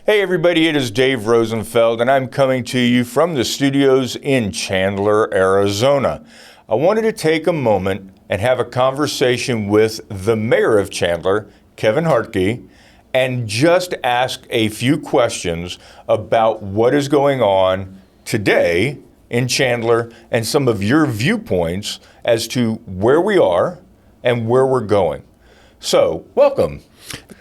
Hey everybody, it is Dave Rosenfeld and I'm coming to you from the studios in Chandler, Arizona. I wanted to take a moment and have a conversation with the mayor of Chandler, Kevin Hartke, and just ask a few questions about what is going on today in Chandler and some of your viewpoints as to where we are and where we're going. So, welcome.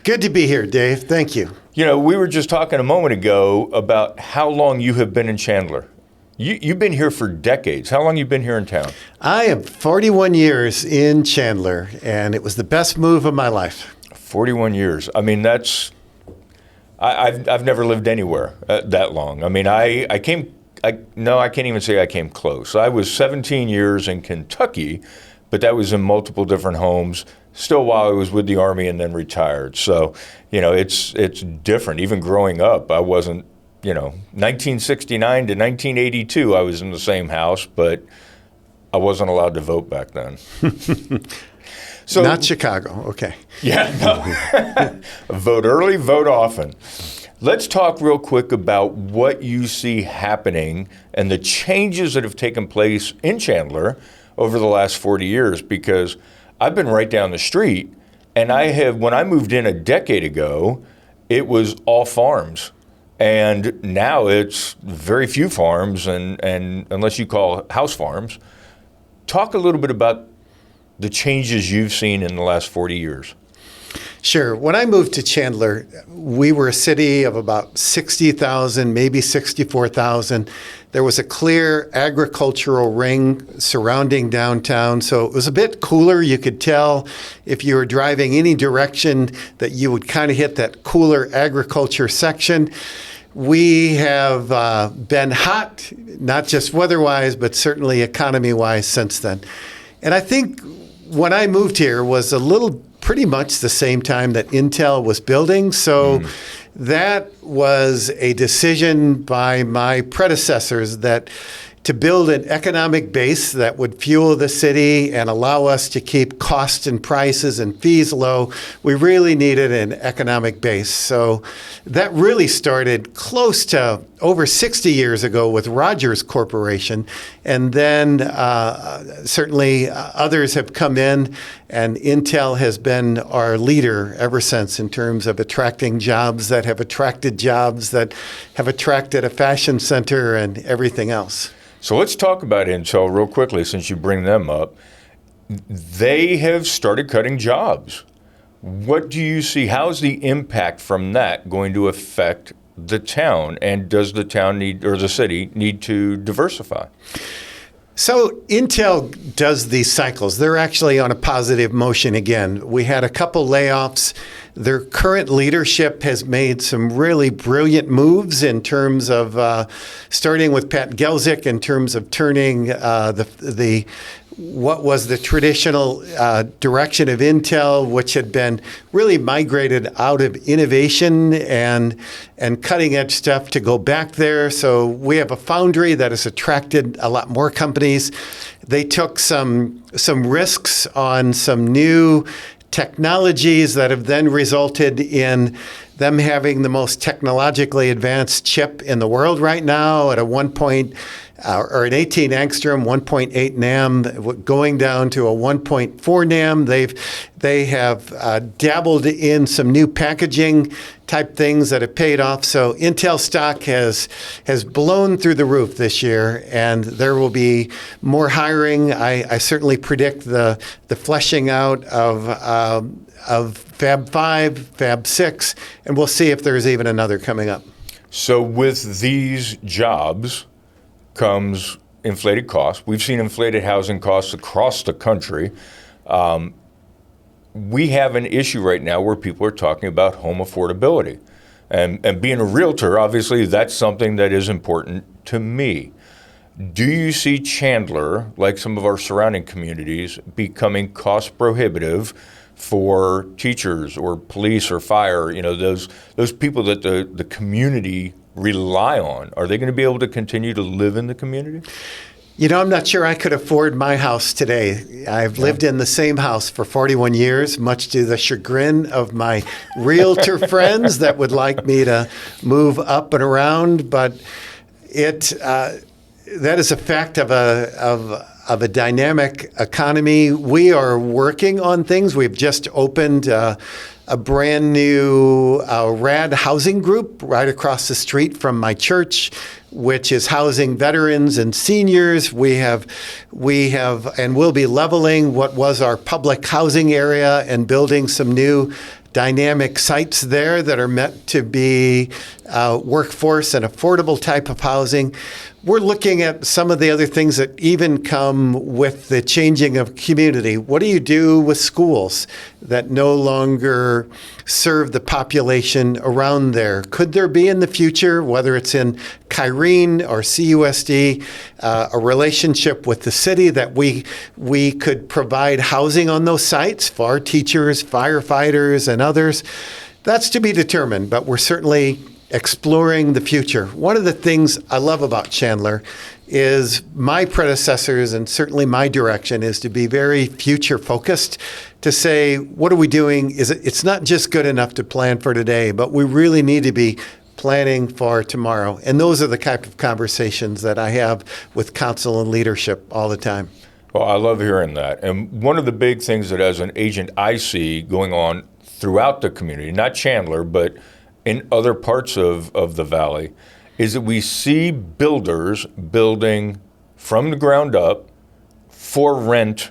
Good to be here, Dave. Thank you. You know, we were just talking a moment ago about how long you have been in Chandler. You've been here for decades. How long have you been here in town? I am 41 years in Chandler, and it was the best move of my life. 41 years. I mean, I've never lived anywhere that long. I mean, I can't even say I came close. I was 17 years in Kentucky, but that was in multiple different homes, still while I was with the Army and then retired. So, you know, it's different. Even growing up, I wasn't, 1969 to 1982, I was in the same house, but I wasn't allowed to vote back then. So, not Chicago, okay. Yeah, no. Vote early, vote often. Let's talk real quick about what you see happening and the changes that have taken place in Chandler over the last 40 years, because I've been right down the street, and when I moved in a decade ago, it was all farms. And now it's very few farms, and unless you call house farms. Talk a little bit about the changes you've seen in the last 40 years. Sure. When I moved to Chandler, we were a city of about 60,000, maybe 64,000. There was a clear agricultural ring surrounding downtown, so it was a bit cooler. You could tell if you were driving any direction that you would kind of hit that cooler agriculture section. We have been hot, not just weather-wise, but certainly economy-wise since then. And I think when I moved here was pretty much the same time that Intel was building. So that was a decision by my predecessors to build an economic base that would fuel the city and allow us to keep costs and prices and fees low. We really needed an economic base. So that really started close to over 60 years ago with Rogers Corporation. And then certainly others have come in, and Intel has been our leader ever since in terms of attracting jobs that have attracted a fashion center and everything else. So let's talk about Intel real quickly since you bring them up. They have started cutting jobs. What do you see? How's the impact from that going to affect the town? And does the town the city need to diversify? So Intel does these cycles. They're actually on a positive motion again. We had a couple layoffs. Their current leadership has made some really brilliant moves in terms of starting with Pat Gelsick in terms of turning what was the traditional direction of Intel, which had been really migrated out of innovation and cutting edge stuff, to go back there. So we have a foundry that has attracted a lot more companies. They took some risks on some new technologies that have then resulted in them having the most technologically advanced chip in the world right now at an 18 angstrom, 1.8 NAM, going down to a 1.4 NAM. They have dabbled in some new packaging type things that have paid off. So Intel stock has blown through the roof this year, and there will be more hiring. I certainly predict the fleshing out of Fab 5, Fab 6, and we'll see if there's even another coming up. So with these jobs comes inflated costs. We've seen inflated housing costs across the country. We have an issue right now where people are talking about home affordability. And being a realtor, obviously, that's something that is important to me. Do you see Chandler, like some of our surrounding communities, becoming cost prohibitive for teachers or police or fire, those people that the community rely on? Are they going to be able to continue to live in the community? I'm not sure I could afford my house today. I've lived in the same house for 41 years, much to the chagrin of my realtor friends that would like me to move up and around. But that is a fact of a dynamic economy. We are working on things. We've just opened a brand new RAD housing group right across the street from my church, which is housing veterans and seniors. We have and will be leveling what was our public housing area and building some new dynamic sites there that are meant to be workforce and affordable type of housing. We're looking at some of the other things that even come with the changing of community. What do you do with schools that no longer serve the population around there? Could there be in the future, whether it's in Kyrene or CUSD, a relationship with the city that we could provide housing on those sites for our teachers, firefighters, and others? That's to be determined, but we're certainly exploring the future. One of the things I love about Chandler is my predecessors, and certainly my direction, is to be very future focused, to say, what are we doing? It's not just good enough to plan for today, but we really need to be planning for tomorrow. And those are the type of conversations that I have with council and leadership all the time. Well, I love hearing that. And one of the big things that as an agent I see going on throughout the community, not Chandler, but in other parts of the valley, is that we see builders building from the ground up for rent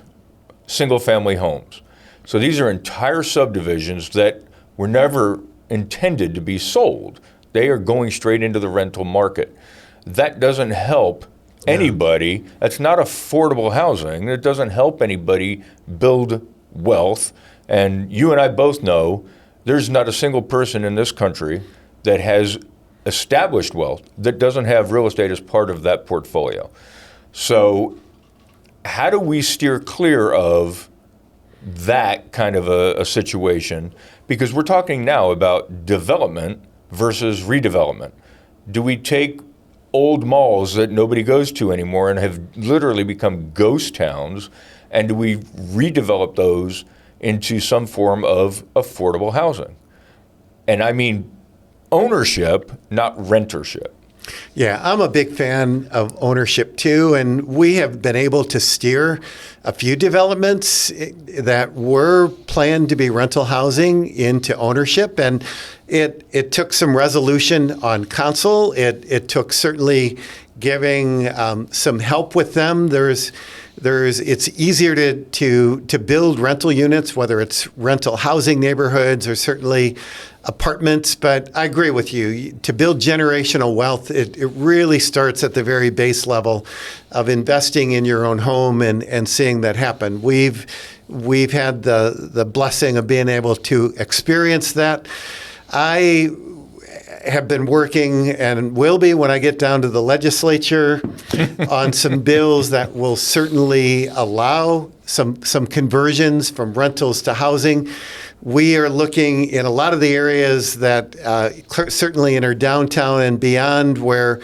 single-family homes. So these are entire subdivisions that were never intended to be sold. They are going straight into the rental market. That doesn't help anybody. That's not affordable housing. It doesn't help anybody build wealth. And you and I both know there's not a single person in this country that has established wealth that doesn't have real estate as part of that portfolio. So how do we steer clear of that kind of a situation? Because we're talking now about development versus redevelopment. Do we take old malls that nobody goes to anymore and have literally become ghost towns, and do we redevelop those into some form of affordable housing? And I mean ownership, not rentership. Yeah, I'm a big fan of ownership too, and we have been able to steer a few developments that were planned to be rental housing into ownership, and it took some resolution on council. It took certainly giving some help with them. It's easier to build rental units, whether it's rental housing neighborhoods or certainly apartments. But I agree with you. To build generational wealth, it really starts at the very base level of investing in your own home and seeing that happen. We've had the blessing of being able to experience that. I have been working and will be when I get down to the legislature on some bills that will certainly allow some conversions from rentals to housing. We are looking in a lot of the areas that certainly in our downtown and beyond, where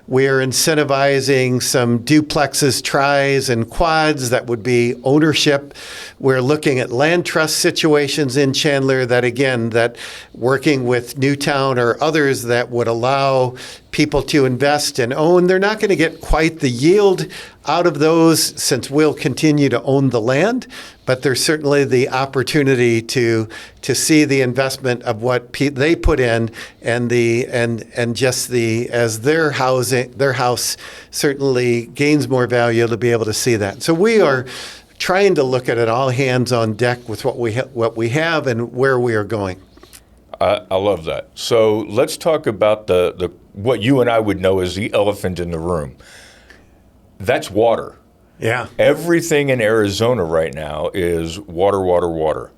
we are incentivizing some duplexes, tris, and quads that would be ownership. We're looking at land trust situations in Chandler that working with Newtown or others that would allow people to invest and own. They're not going to get quite the yield out of those since we'll continue to own the land, but there's certainly the opportunity to see the investment of what they put in and as their house certainly gains more value to be able to see that. So we are trying to look at it all hands on deck with what we have and where we are going. I love that. So let's talk about the what you and I would know as the elephant in the room. That's water. Yeah. Everything in Arizona right now is water, water, water.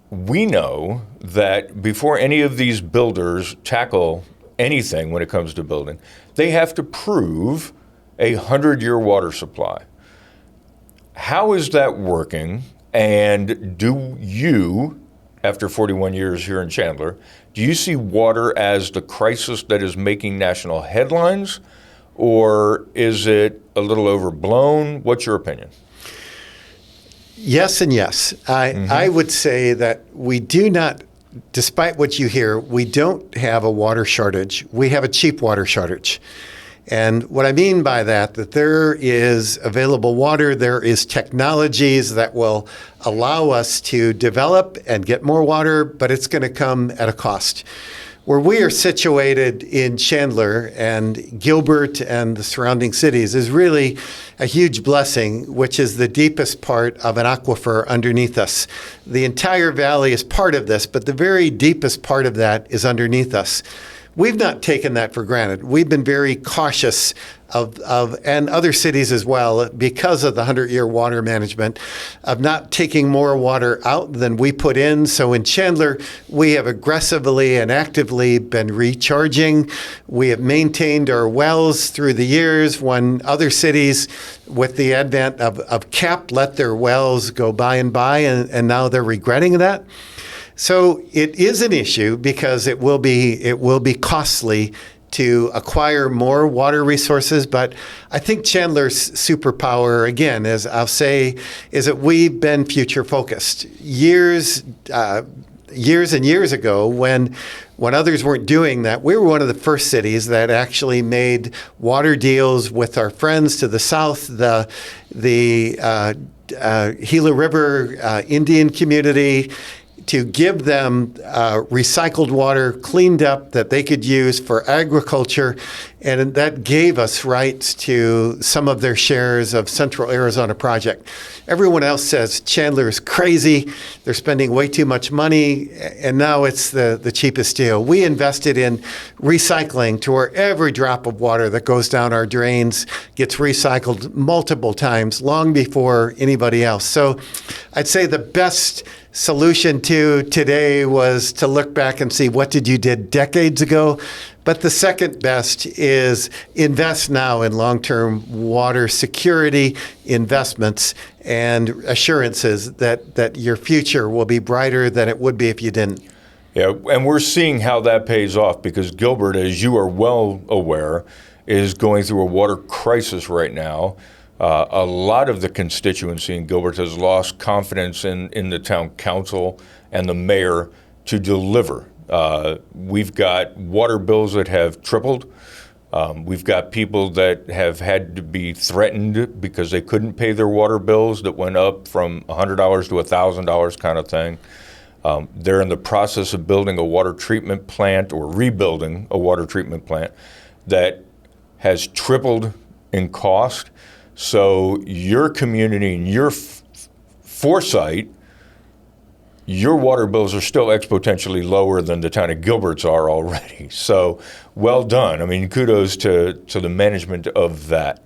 We know that before any of these builders tackle anything when it comes to building, they have to prove a 100-year water supply. How is that working? And do you, after 41 years here in Chandler, do you see water as the crisis that is making national headlines? or is it a little overblown? What's your opinion? Yes and yes. I would say that we do not, despite what you hear, we don't have a water shortage. We have a cheap water shortage. And what I mean by that there is available water, there is technologies that will allow us to develop and get more water, but it's going to come at a cost. Where we are situated in Chandler and Gilbert and the surrounding cities is really a huge blessing, which is the deepest part of an aquifer underneath us. The entire valley is part of this, but the very deepest part of that is underneath us. We've not taken that for granted. We've been very cautious and other cities as well, because of the 100-year water management, of not taking more water out than we put in. So in Chandler, we have aggressively and actively been recharging. We have maintained our wells through the years when other cities, with the advent of CAP, let their wells go by and now they're regretting that. So it is an issue because it will be costly to acquire more water resources. But I think Chandler's superpower, again, as I'll say, is that we've been future focused. Years and years ago, when others weren't doing that, we were one of the first cities that actually made water deals with our friends to the south, the Gila River Indian community, to give them recycled water, cleaned up, that they could use for agriculture. And that gave us rights to some of their shares of Central Arizona Project. Everyone else says Chandler is crazy. They're spending way too much money, and now it's the cheapest deal. We invested in recycling to where every drop of water that goes down our drains gets recycled multiple times, long before anybody else. So I'd say the best solution to today was to look back and see what did you did decades ago. But the second best is invest now in long-term water security investments and assurances that your future will be brighter than it would be if you didn't. Yeah, and we're seeing how that pays off, because Gilbert, as you are well aware, is going through a water crisis right now. A lot of the constituency in Gilbert has lost confidence in the town council and the mayor to deliver. We've got water bills that have tripled. We've got people that have had to be threatened because they couldn't pay their water bills that went up from $100 to $1,000 kind of thing. They're in the process of building a water treatment plant, or rebuilding a water treatment plant that has tripled in cost. So your community and your foresight, your water bills are still exponentially lower than the town of Gilbert's are already. So well done. I mean, kudos to the management of that.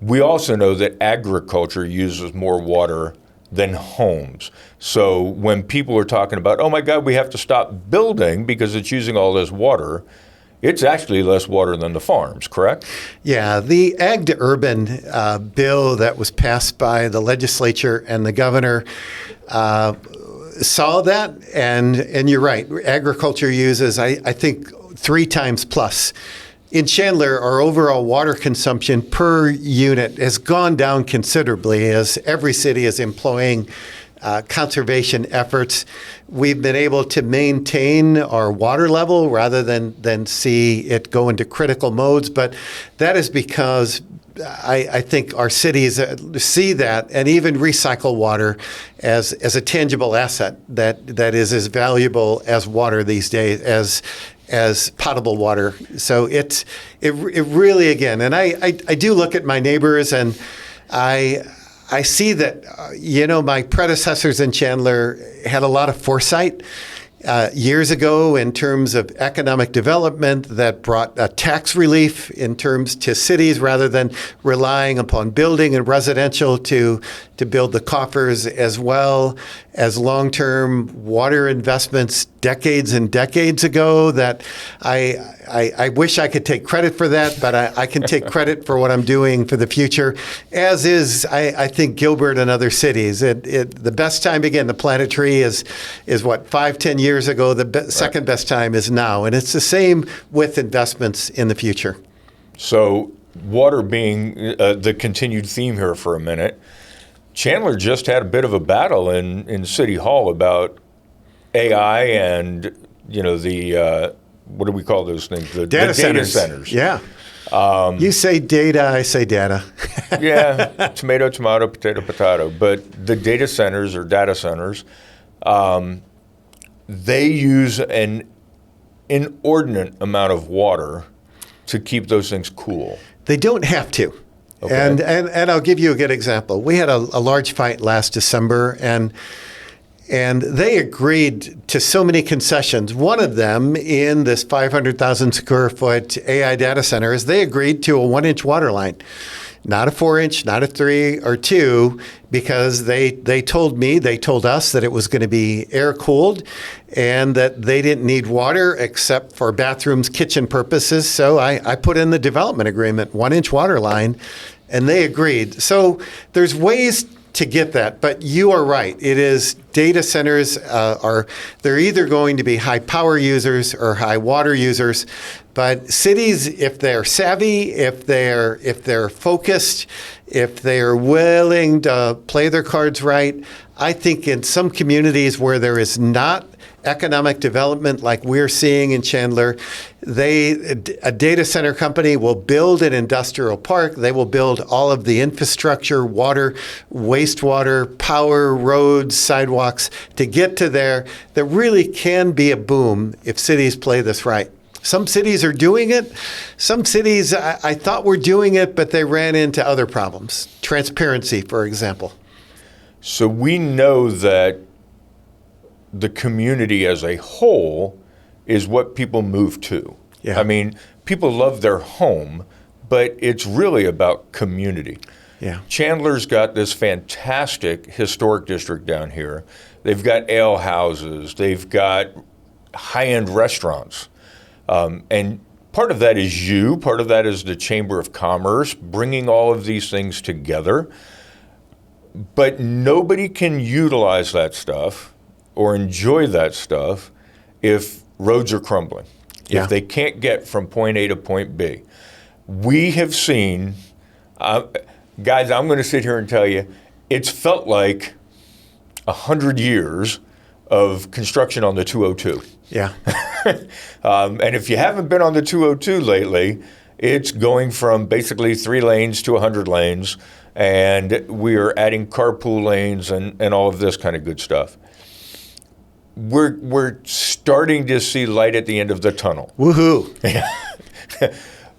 We also know that agriculture uses more water than homes. So when people are talking about, oh my God, we have to stop building because it's using all this water, it's actually less water than the farms, correct? Yeah, the Ag to Urban bill that was passed by the legislature and the governor saw that, and you're right. Agriculture uses, I think, 3 times plus. In Chandler, our overall water consumption per unit has gone down considerably as every city is employing conservation efforts. We've been able to maintain our water level rather than see it go into critical modes, but that is because I think our cities see that and even recycle water as a tangible asset that is as valuable as water these days, as potable water. So it really, again, and I do look at my neighbors, and I see that, my predecessors in Chandler had a lot of foresight years ago in terms of economic development that brought tax relief in terms to cities rather than relying upon building and residential to build the coffers, as well as long-term water investments decades and decades ago. That I wish I could take credit for that, but I can take credit for what I'm doing for the future, as is, I think, Gilbert and other cities. The best time, again, to plant a tree is what, 5-10 years ago. The second best time is now. And it's the same with investments in the future. So water being the continued theme here for a minute, Chandler just had a bit of a battle in City Hall about AI and, the, what do we call those things? The Data centers. Data centers. Yeah. You say data, I say data. Yeah, tomato, tomato, potato, potato. But the data centers or data centers, they use an inordinate amount of water to keep those things cool. They don't have to. Okay. And I'll give you a good example. We had a large fight last December, and they agreed to so many concessions. One of them in this 500,000 square foot AI data center is they agreed to a 1-inch water line, not a 4-inch, not a 3 or 2, because they told us that it was going to be air cooled and that they didn't need water except for bathrooms, kitchen purposes. So I put in the development agreement, 1-inch water line, and they agreed. So there's ways to get that, but you are right. It is data centers they're either going to be high power users or high water users. But cities, if they're savvy, if they're focused, if they're willing to play their cards right, I think in some communities where there is not economic development like we're seeing in Chandler, a data center company will build an industrial park. They will build all of the infrastructure, water, wastewater, power, roads, sidewalks to get to there. There really can be a boom if cities play this right. Some cities are doing it. Some cities I thought were doing it, but they ran into other problems. Transparency, for example. So we know that the community as a whole is what people move to. Yeah. I mean, people love their home, but it's really about community. Yeah. Chandler's got this fantastic historic district down here. They've got ale houses. They've got high-end restaurants. And part of that is part of that is the Chamber of Commerce, bringing all of these things together. But nobody can utilize that stuff or enjoy that stuff if roads are crumbling, if they can't get from point A to point B. We have seen, guys, I'm going to sit here and tell you, it's felt like 100 years of construction on the 202. Yeah. And if you haven't been on the 202 lately, it's going from basically 3 lanes to 100 lanes, and we are adding carpool lanes and all of this kind of good stuff. We're starting to see light at the end of the tunnel. Woohoo.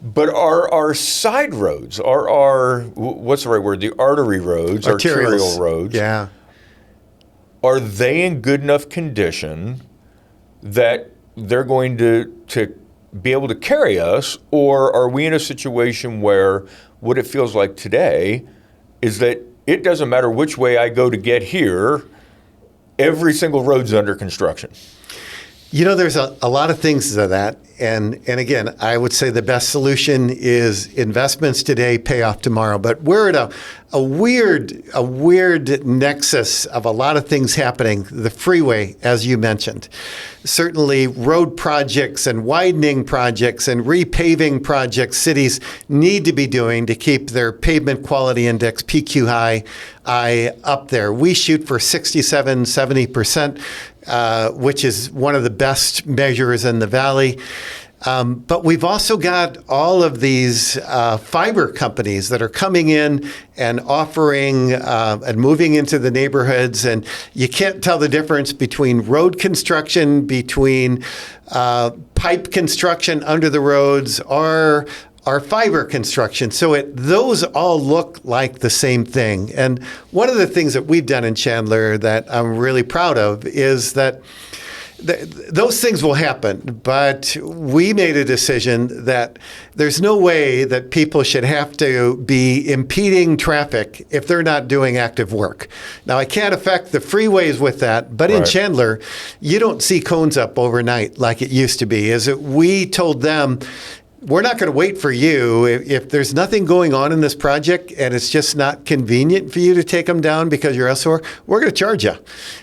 But our side roads, our what's the right word? The artery roads, arterial roads. Yeah. Are they in good enough condition that they're going to be able to carry us, or are we in a situation where what it feels like today is that it doesn't matter which way I go to get here, every single road's under construction? There's a lot of things to that. And again, I would say the best solution is investments today, pay off tomorrow. But we're at a weird nexus of a lot of things happening. The freeway, as you mentioned, certainly road projects and widening projects and repaving projects cities need to be doing to keep their pavement quality index, PQI, up there. We shoot for 67, 70%. Which is one of the best measures in the valley. But we've also got all of these fiber companies that are coming in and offering and moving into the neighborhoods. And you can't tell the difference between road construction, between pipe construction under the roads, or our fiber construction. So those all look like the same thing. And one of the things that we've done in Chandler that I'm really proud of is that those things will happen, but we made a decision that there's no way that people should have to be impeding traffic if they're not doing active work. Now, I can't affect the freeways with that, but in Chandler, you don't see cones up overnight like it used to be. We told them, we're not going to wait for you. If there's nothing going on in this project and it's just not convenient for you to take them down because you're elsewhere, we're going to charge you.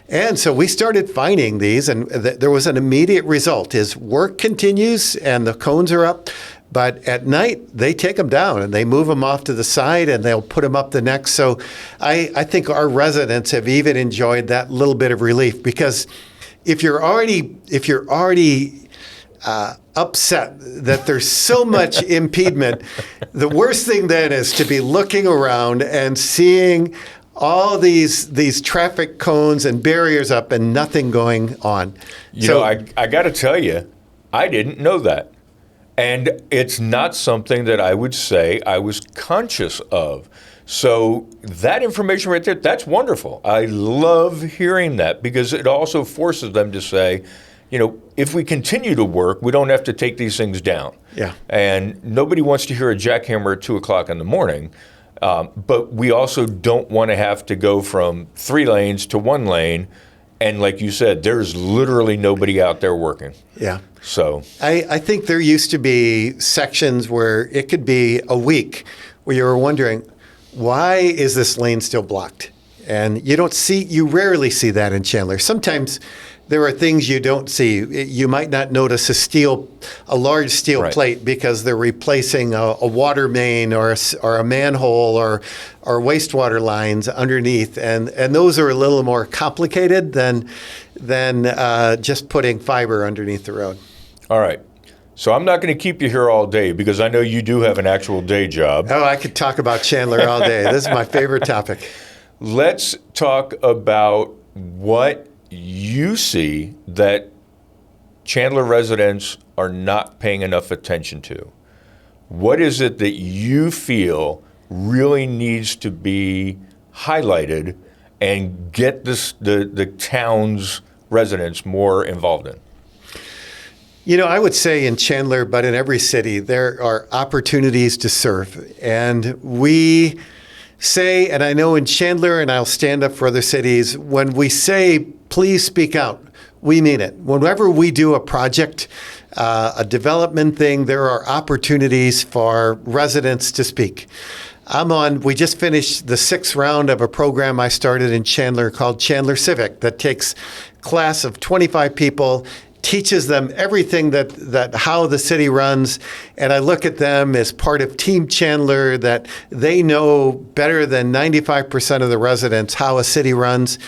And so we started finding these, and there was an immediate result. Is work continues and the cones are up, But at night, they take them down and they move them off to the side and they'll put them up the next. So I think our residents have even enjoyed that little bit of relief, because if you're already upset that there's so much impediment, the worst thing then is to be looking around and seeing all these traffic cones and barriers up and nothing going on. I got to tell you, I didn't know that. And it's not something that I would say I was conscious of. So that information right there, that's wonderful. I love hearing that, because it also forces them to say, if we continue to work, we don't have to take these things down. Yeah. And nobody wants to hear a jackhammer at 2 o'clock in the morning. But we also don't want to have to go from 3 lanes to 1 lane. And like you said, there's literally nobody out there working. Yeah. So I think there used to be sections where it could be a week where you were wondering, why is this lane still blocked? And you rarely see that in Chandler. Sometimes there are things you don't see. You might not notice a large steel right. plate because they're replacing a water main or a manhole or wastewater lines underneath, and those are a little more complicated than just putting fiber underneath the road. All right. So I'm not going to keep you here all day, because I know you do have an actual day job. Oh, I could talk about Chandler all day. This is my favorite topic. Let's talk about what you see that Chandler residents are not paying enough attention to. What is it that you feel really needs to be highlighted and get the town's residents more involved in? I would say in Chandler, but in every city, there are opportunities to serve. And we say, and I know in Chandler, and I'll stand up for other cities, when we say, please speak out, we mean it. Whenever we do a project, a development thing, there are opportunities for residents to speak. We just finished the 6th round of a program I started in Chandler called Chandler Civic, that takes a class of 25 people, teaches them everything that how the city runs. And I look at them as part of Team Chandler, that they know better than 95% of the residents how a city runs.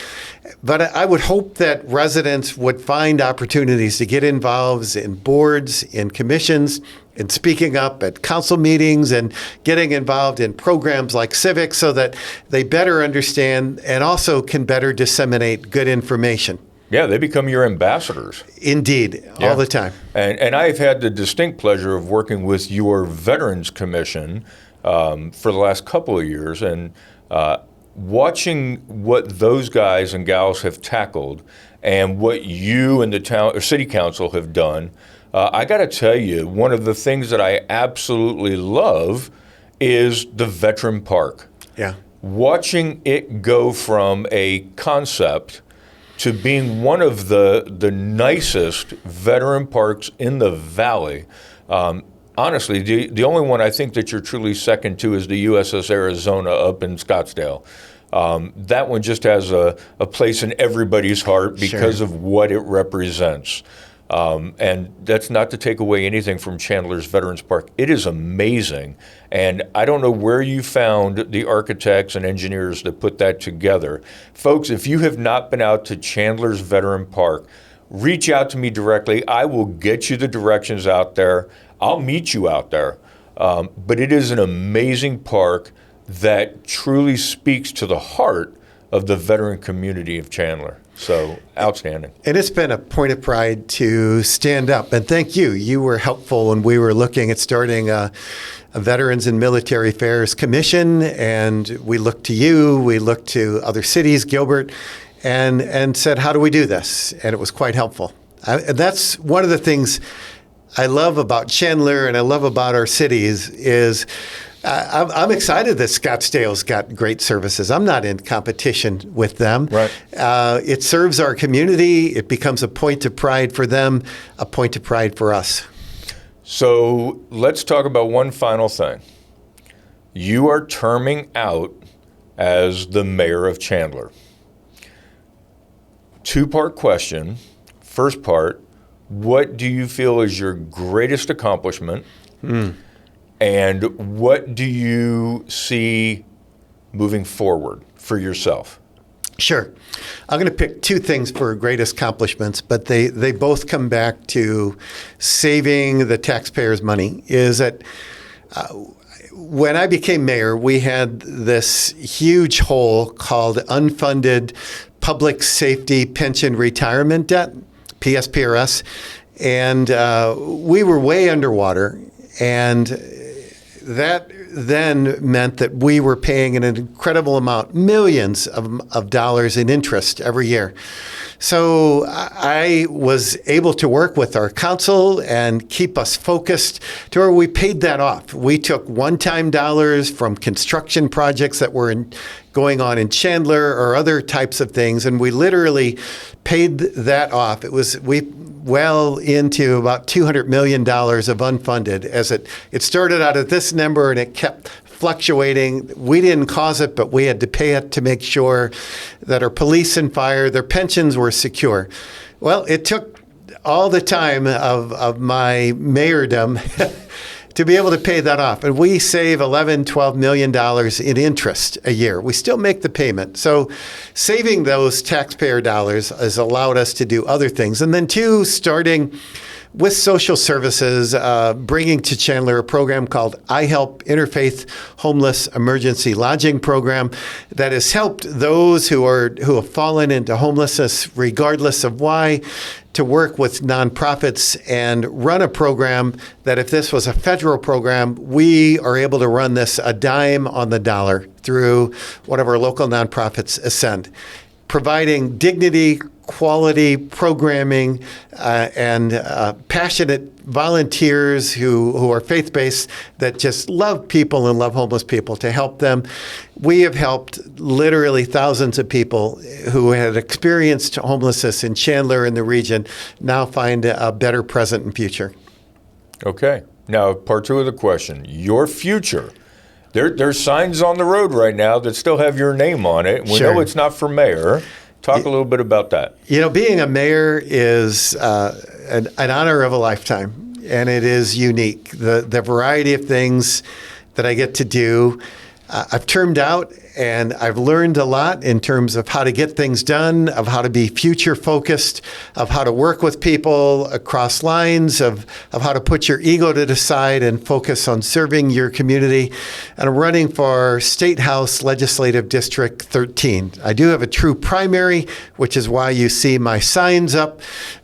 But I would hope that residents would find opportunities to get involved in boards, in commissions, in speaking up at council meetings, and getting involved in programs like Civic, so that they better understand and also can better disseminate good information. Yeah, they become your ambassadors. Indeed, all the time. And I've had the distinct pleasure of working with your Veterans Commission for the last couple of years, and watching what those guys and gals have tackled and what you and the town or city council have done. I got to tell you, one of the things that I absolutely love is the Veteran Park. Yeah. Watching it go from a concept to being one of the nicest veteran parks in the valley. Honestly, the only one I think that you're truly second to is the USS Arizona up in Scottsdale. That one just has a place in everybody's heart because of what it represents. And that's not to take away anything from Chandler's Veterans Park. It is amazing. And I don't know where you found the architects and engineers that put that together. Folks, if you have not been out to Chandler's Veteran Park, reach out to me directly. I will get you the directions out there. I'll meet you out there. But it is an amazing park that truly speaks to the heart of the veteran community of Chandler. So outstanding. And it's been a point of pride to stand up. And thank you. You were helpful when we were looking at starting a Veterans and Military Affairs Commission. And we looked to you, we looked to other cities, Gilbert, and said, how do we do this? And it was quite helpful. And that's one of the things I love about Chandler and I love about our cities is I'm excited that Scottsdale's got great services. I'm not in competition with them. Right. It serves our community. It becomes a point of pride for them, a point of pride for us. So let's talk about one final thing. You are terming out as the mayor of Chandler. Two-part question. First part, what do you feel is your greatest accomplishment? And what do you see moving forward for yourself? Sure. I'm going to pick two things for greatest accomplishments, but they both come back to saving the taxpayers' money. Is that when I became mayor, we had this huge hole called unfunded public safety pension retirement debt, PSPRS, and we were way underwater. And that then meant that we were paying an incredible amount, millions of dollars in interest every year. So I was able to work with our council and keep us focused to where we paid that off. We took one-time dollars from construction projects that were going on in Chandler or other types of things, and we literally paid that off. We well into about $200 million of unfunded as it started out at this number and it kept fluctuating. We didn't cause it, but we had to pay it to make sure that our police and fire, their pensions were secure. Well, it took all the time of my mayordom to be able to pay that off. And we save $11-12 million in interest a year. We still make the payment. So saving those taxpayer dollars has allowed us to do other things. And then two, starting with social services, bringing to Chandler a program called I Help Interfaith Homeless Emergency Lodging Program that has helped those who have fallen into homelessness, regardless of why, to work with nonprofits and run a program that if this was a federal program, we are able to run this a dime on the dollar through one of our local nonprofits, Ascend, providing dignity, quality programming, and passionate volunteers who are faith-based that just love people and love homeless people to help them. We have helped literally thousands of people who had experienced homelessness in Chandler and the region now find a better present and future. Okay. Now, part two of the question, your future. There's signs on the road right now that still have your name on it. We Sure. know it's not for mayor. Talk a little bit about that. You know, being a mayor is an honor of a lifetime, and it is unique. The variety of things that I get to do. I've termed out and I've learned a lot in terms of how to get things done, of how to be future focused, of how to work with people across lines, of how to put your ego to the side and focus on serving your community. And I'm running for State House Legislative District 13. I do have a true primary, which is why you see my signs up.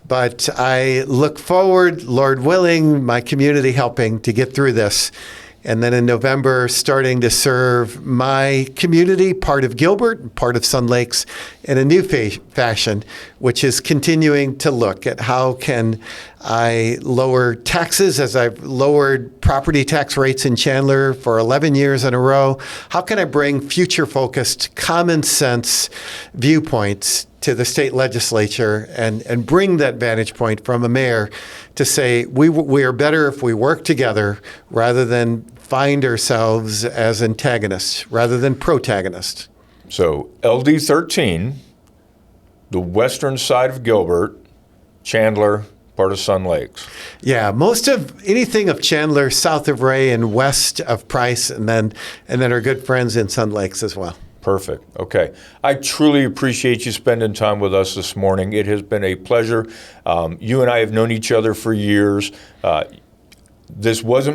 But I look forward, Lord willing, my community helping to get through this. And then in November, starting to serve my community, part of Gilbert, part of Sun Lakes, in a new fashion, which is continuing to look at how can I lower taxes as I've lowered property tax rates in Chandler for 11 years in a row. How can I bring future-focused, common-sense viewpoints to the state legislature and bring that vantage point from a mayor to say we are better if we work together rather than find ourselves as antagonists rather than protagonists. So LD 13, the western side of Gilbert, Chandler, part of Sun Lakes. Yeah, most of anything of Chandler, south of Ray and west of Price, and then our good friends in Sun Lakes as well. Perfect. Okay. I truly appreciate you spending time with us this morning. It has been a pleasure. You and I have known each other for years. This was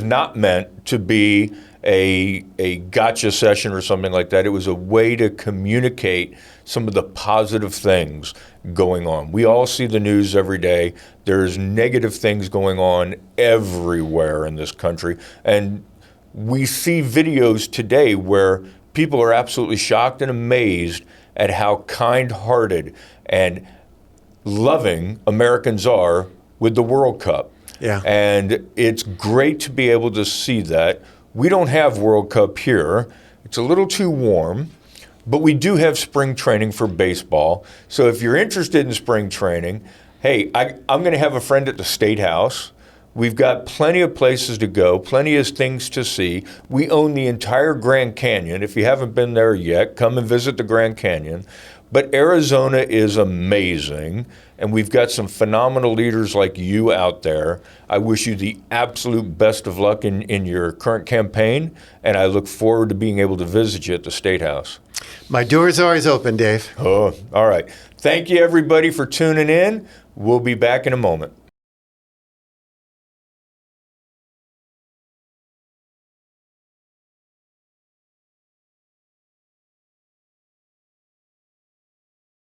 not meant to be a gotcha session or something like that. It was a way to communicate some of the positive things going on. We all see the news every day. There's negative things going on everywhere in this country. And we see videos today where people are absolutely shocked and amazed at how kind-hearted and loving Americans are with the World Cup. Yeah. And it's great to be able to see that. We don't have World Cup here. It's a little too warm, but we do have spring training for baseball. So if you're interested in spring training, hey, I'm going to have a friend at the State House. We've got plenty of places to go, plenty of things to see. We own the entire Grand Canyon. If you haven't been there yet, come and visit the Grand Canyon. But Arizona is amazing, and we've got some phenomenal leaders like you out there. I wish you the absolute best of luck in your current campaign, and I look forward to being able to visit you at the State House. My door's always open, Dave. Oh, all right. Thank you, everybody, for tuning in. We'll be back in a moment.